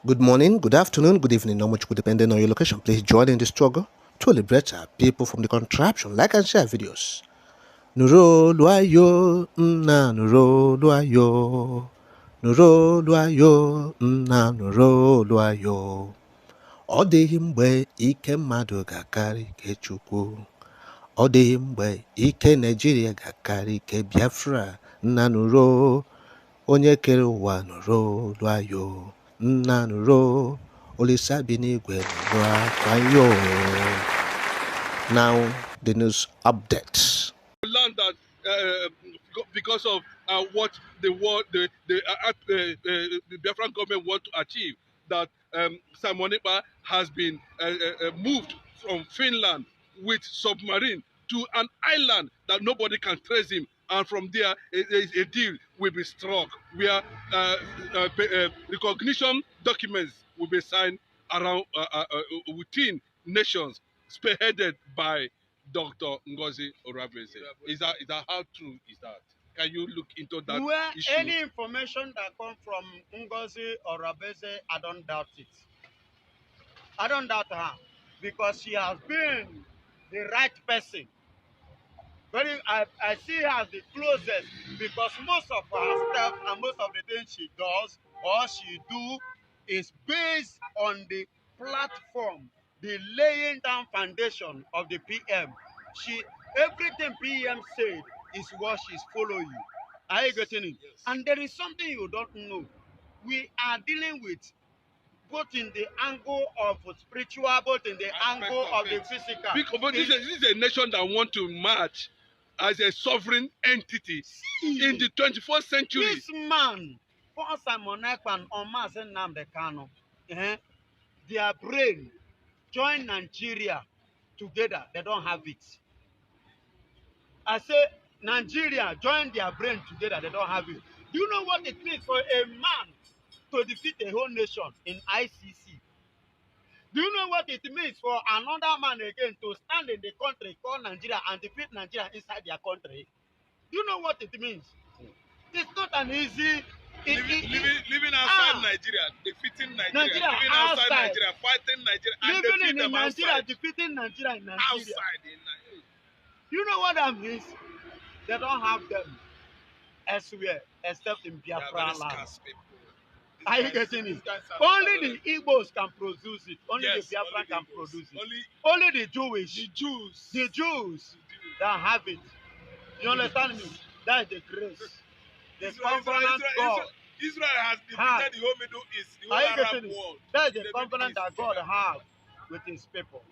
Good morning, good afternoon, good evening, not much good depending on your location. Please join in the struggle to liberate our people from the contraption. Like and share videos. Nuro luayo, na nuro luayo. Nuro luayo, na nuro luayo. Ọ dịghị mgbe ike mmadụ ga-akarị ike Chukwu. Ọ dịghị mgbe ike Naịjirịa ga-akarị ike Biafra. Nna nuro, onye kere ụwa nuro luayo. Nna nuro, Olisa binigwe nuro akwayo. Now the news updates. Learned that because of what the Biafran government want to achieve, that Simon Ekpa has been moved from Finland with submarine to an island that nobody can trace him, and from there a deal will be struck where recognition documents will be signed around within nations, spearheaded by Dr. Ngozi Orabese. Is that how true is that? Can you look into that issue? Any information that comes from Ngozi Orabese, I don't doubt it. I don't doubt her because she has been the right person. I see her as the closest because most of her stuff and most of the things she does or she do is based on the platform, the laying down foundation of the PM. Everything PM said is what she's following. Are you getting it? Yes. And there is something you don't know. We are dealing with both in the angle of spiritual, both in the angle of the physical. But this is a nation that want to march as a sovereign entity in the 21st century. This man, Paul Simon Ekpa and Omar Nnamdi Kanu, their brain join Nigeria together. They don't have it. I say Nigeria join their brain together. They don't have it. Do you know what it means for a man to defeat a whole nation in ICC? Do you know what it means for another man again to stand in the country called Nigeria and defeat Nigeria inside their country? Do you know what it means? It's not an easy. Living outside Nigeria, defeating Nigeria, living outside Nigeria, fighting Nigeria, and living in Nigeria, outside. defeating Nigeria in Nigeria. Outside in Nigeria. You know what that means? They don't have them elsewhere except in Biafra land. Are you getting it? Only the Igbos can produce it. Only the Biafran can produce it. Only the Jews that have it. You understand me? That is the grace. The covenant God. Israel has defeated the whole Middle East, the whole Arab world. That is the covenant that God has with his people.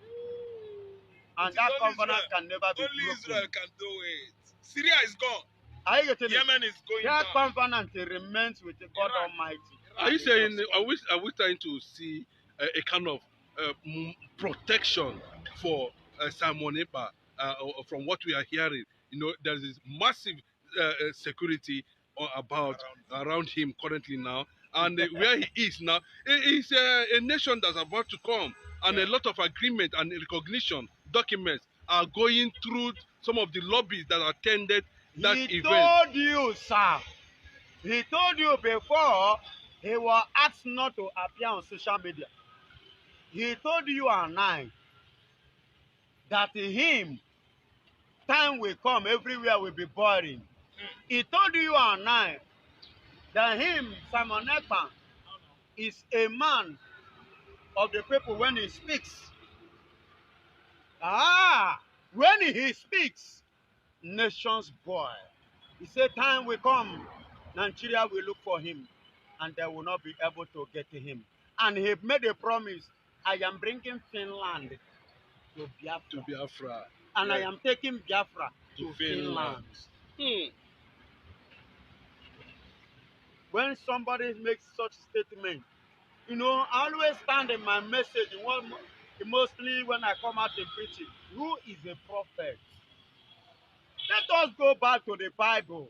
And that covenant can never be broken. Only Israel can do it. Syria is gone. Are you getting it? Yemen is going that down. Covenant remains with the God Almighty. Are you saying, are we trying to see a kind of protection for Simon Ekpa from what we are hearing? You know, there is massive security around him currently now, and where he is now, it's a nation that's about to come, and a lot of agreement and recognition documents are going through some of the lobbies that attended that event. He told you, sir. He told you before he was asked not to appear on social media. He told you and I that him, time will come, everywhere will be boring. He told you and I that him, Simon Ekpa, is a man of the people when he speaks. When he speaks, nations boil. He said time will come, Nigeria will look for him, and they will not be able to get to him. And he made a promise, I am bringing Finland to Biafra. And I am taking Biafra to Finland. When somebody makes such statement, you know, I always stand in my message, mostly when I come out in preaching, who is a prophet? Let us go back to the Bible.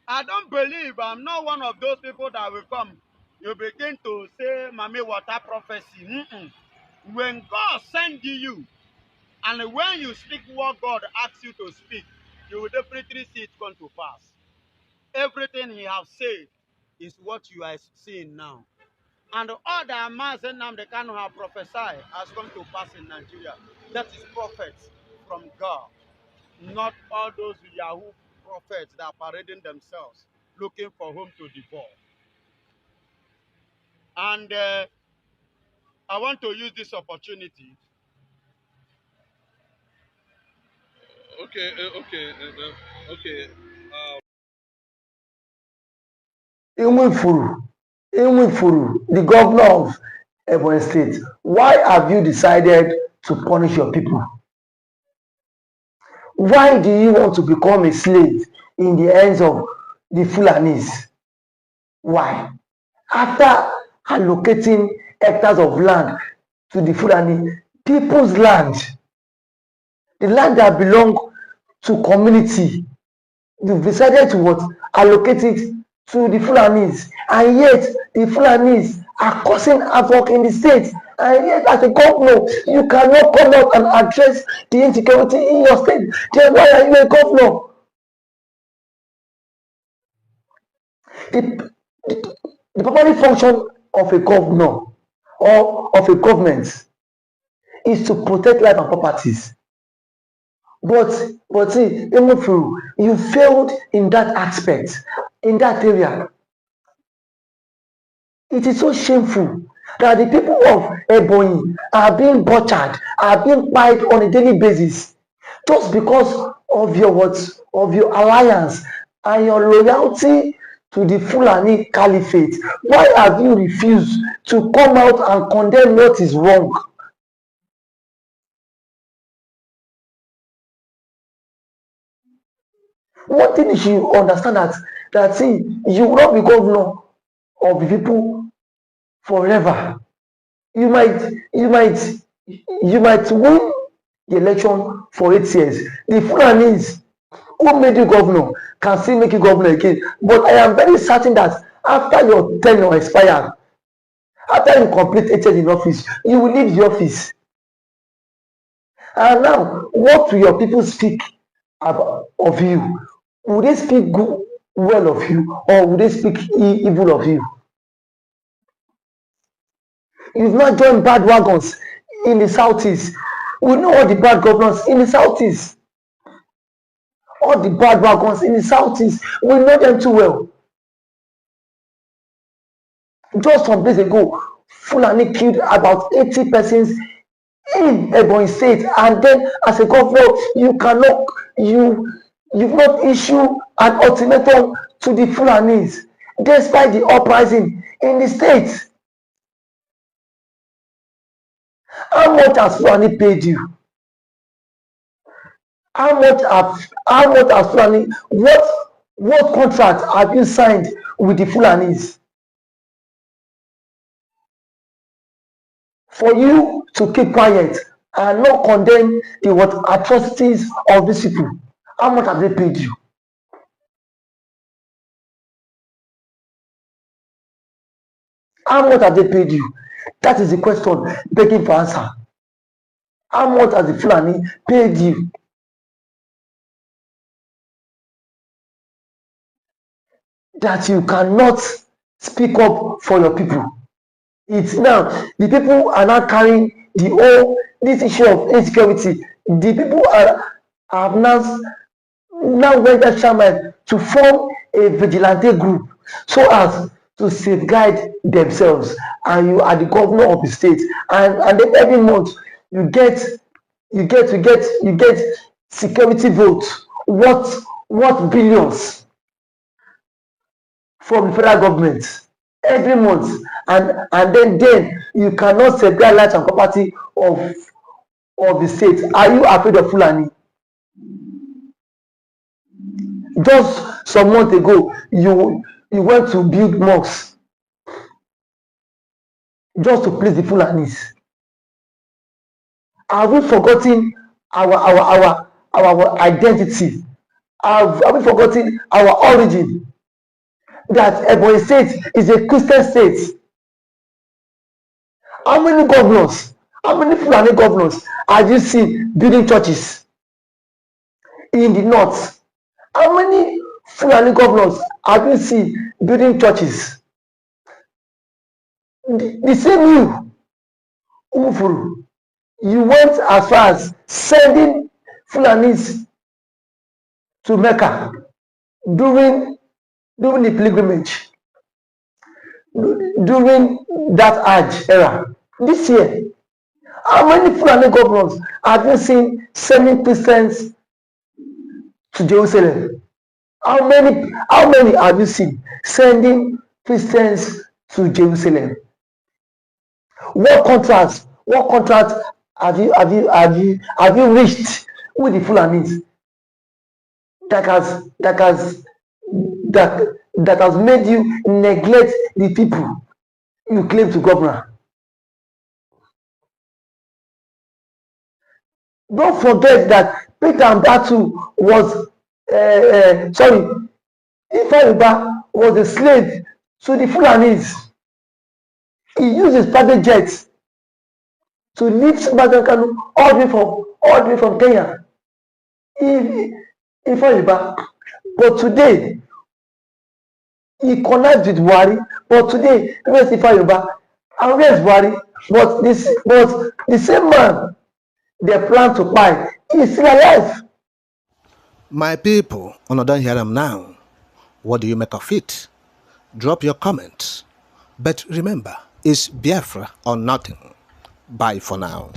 I don't believe, I'm not one of those people that will come. You begin to say, Mami, water prophecy. When God sends you, and when you speak what God asks you to speak, you will definitely see it come to pass. Everything he has said is what you are seeing now. And all the Hamas and Nnamdi Kanu have prophesied has come to pass in Nigeria. That is prophets from God, not all those Yahoo prophets that are parading themselves, looking for whom to devour. And I want to use this opportunity. Okay, okay. Imwifuru, the governor of Ebonyi State, why have you decided to punish your people? Why do you want to become a slave in the hands of the Fulanis? Why? After allocating hectares of land to the Fulani, people's land, the land that belong to community, you've decided to what? Allocate it to the Fulanis, and yet the Fulanis are causing havoc in the state. And yet, as a governor, you cannot come out and address the insecurity in your state. Then why are you a governor? The, the primary function of a governor or of a government is to protect life and properties. But see, even if you failed in that aspect, in that area, it is so shameful that the people of Ebonyi are being butchered, are being killed on a daily basis, just because of your words, of your alliance and your loyalty to the Fulani Caliphate. Why have you refused to come out and condemn what is wrong? One thing you should understand that see, you will not be governor of the people forever. You might you might you might win the election for 8 years. The Fulanis who made you governor can still make you governor again. But I am very certain that after your tenure expires, after you complete 8 years in office, you will leave the office. And now, what will your people speak about of you? Will they speak good, well of you, or will they speak evil of you? You've not joined bad wagons in the southeast. We know all the bad governors in the southeast. All the bad wagons in the southeast, we know them too well. Just some days ago, Fulani killed about 80 persons in Ebonyi State, and then as a governor, you cannot, you've not issued an ultimatum to the Fulanis, despite the uprising in the state. How much has Fulani paid you? How much has Fulani? What contract have you signed with the Fulanis for you to keep quiet and not condemn the what atrocities of these people? How much have they paid you? How much have they paid you? That is the question begging for answer. How much has the Fulani paid you that you cannot speak up for your people? It's now the people are now carrying the whole this issue of insecurity. The people have now went that shaman to form a vigilante group so as to safeguard themselves. And you are the governor of the state, and then every month you get you get security votes. What billions from the federal government every month, and then you cannot safeguard life and property of the state. Are you afraid of Fulani? Just some months ago, you went to build mosques just to please the Fulanis. Have we forgotten our identity? Have we forgotten our origin? That Ebonyi State is a Christian state. How many governors, how many Fulani governors have you seen building churches in the north? How many Fulani governors have you seen building churches? The same you, Umufuru, you went as far as sending Fulanis to Mecca during the pilgrimage, during that Hajj era. This year, how many Fulani governors have you seen sending Christians to Jerusalem? How many have you seen sending Christians to Jerusalem? What contract have you reached with the Fulanis that has made you neglect the people you claim to govern? Don't forget that Peter and Batu was Ifeanyi was a slave to the Fulanis. He used his private jets to lift Badan Kanu all the way from Kenya. Ifeanyi, but today he connects with Buhari. But today, where's Ifeanyi and where's Buhari? But the same man they plan to buy is still alive. My people, on don't hear them now. What do you make of it? Drop your comments. But remember, it's Biafra or nothing. Bye for now.